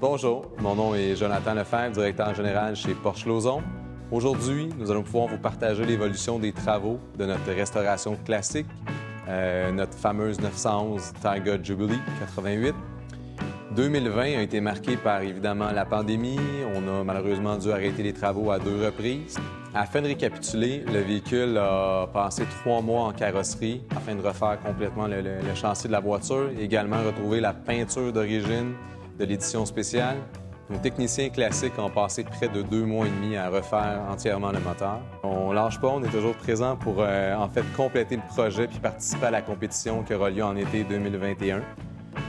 Bonjour, mon nom est Jonathan Lefebvre, directeur général chez Porsche Lauzon. Aujourd'hui, nous allons pouvoir vous partager l'évolution des travaux de notre restauration classique, notre fameuse 911 Targa Jubilee 88. 2020 a été marqué par, évidemment, la pandémie. On a malheureusement dû arrêter les travaux à 2 reprises. Afin de récapituler, le véhicule a passé 3 mois en carrosserie afin de refaire complètement le châssis de la voiture, également retrouver la peinture d'origine de l'édition spéciale. Nos techniciens classiques ont passé près de 2 mois et demi à refaire entièrement le moteur. On ne lâche pas, on est toujours présent pour en fait compléter le projet puis participer à la compétition qui aura lieu en été 2021.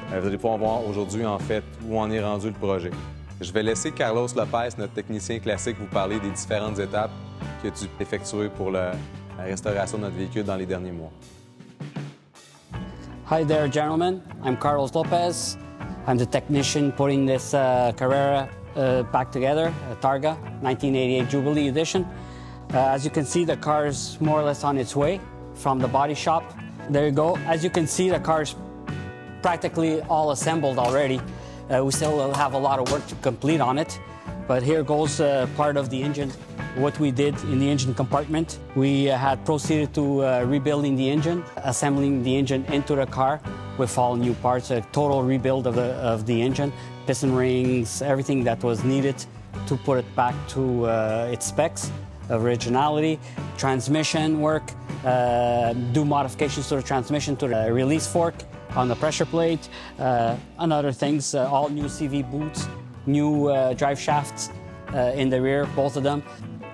Vous allez pouvoir voir aujourd'hui, en fait, où en est rendu le projet. Je vais laisser Carlos Lopez, notre technicien classique, vous parler des différentes étapes qu'il a dû effectuer pour la restauration de notre véhicule dans les derniers mois. Hi there, gentlemen. I'm Carlos Lopez. I'm the technician putting this Carrera back together, Targa, 1988 Jubilee edition. As you can see, the car is more or less on its way from the body shop. There you go. As you can see, the car is practically all assembled already. We still have a lot of work to complete on it, but here goes part of the engine. What we did in the engine compartment, we had proceeded to rebuilding the engine, assembling the engine into the car with all new parts, a total rebuild of the engine, piston rings, everything that was needed to put it back to its specs, originality, transmission work, do modifications to the transmission, to the release fork on the pressure plate, and other things, all new CV boots, new drive shafts in the rear, both of them.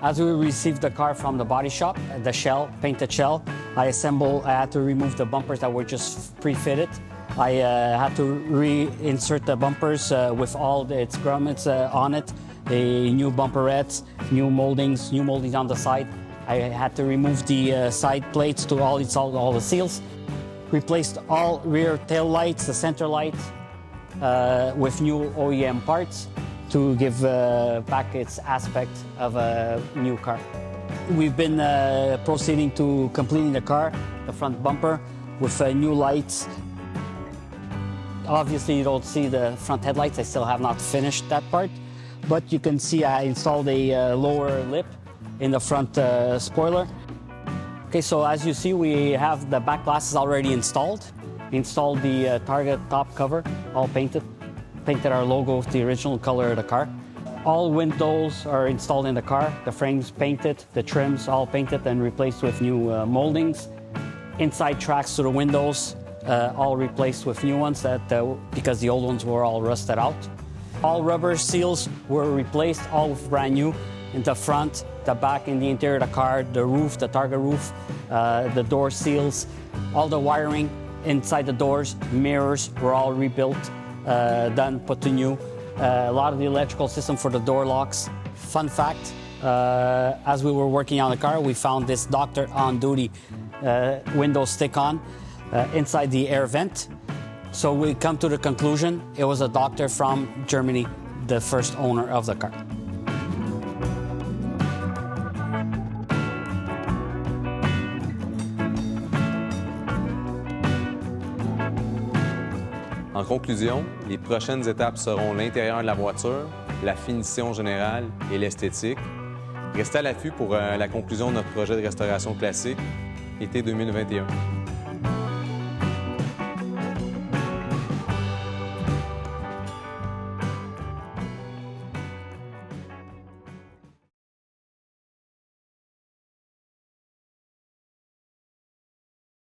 As we received the car from the body shop, the shell, painted shell, I had to remove the bumpers that were just pre-fitted. I had to reinsert the bumpers with all its grommets on it, the new bumperettes, new moldings on the side. I had to remove the side plates to install all the seals. Replaced all rear tail lights, the center lights, with new OEM parts to give back its aspect of a new car. We've been proceeding to completing the car, the front bumper, with new lights. Obviously, you don't see the front headlights. I still have not finished that part, but you can see I installed a lower lip in the front spoiler. Okay, so as you see, we have the back glasses already installed. Installed the Targa top cover, all painted. Painted our logo with the original color of the car. All windows are installed in the car. The frames painted, the trims all painted and replaced with new moldings. Inside tracks to the windows, all replaced with new ones because the old ones were all rusted out. All rubber seals were replaced, all brand new. In the front, the back, in the interior of the car, the roof, the Targa roof, the door seals, all the wiring inside the doors, mirrors were all rebuilt, done, put to new. A lot of the electrical system for the door locks. Fun fact, as we were working on the car, we found this Doctor on duty window stick-on inside the air vent. So we come to the conclusion it was a doctor from Germany, the first owner of the car. En conclusion, les prochaines étapes seront l'intérieur de la voiture, la finition générale et l'esthétique. Restez à l'affût pour la conclusion de notre projet de restauration classique, été 2021.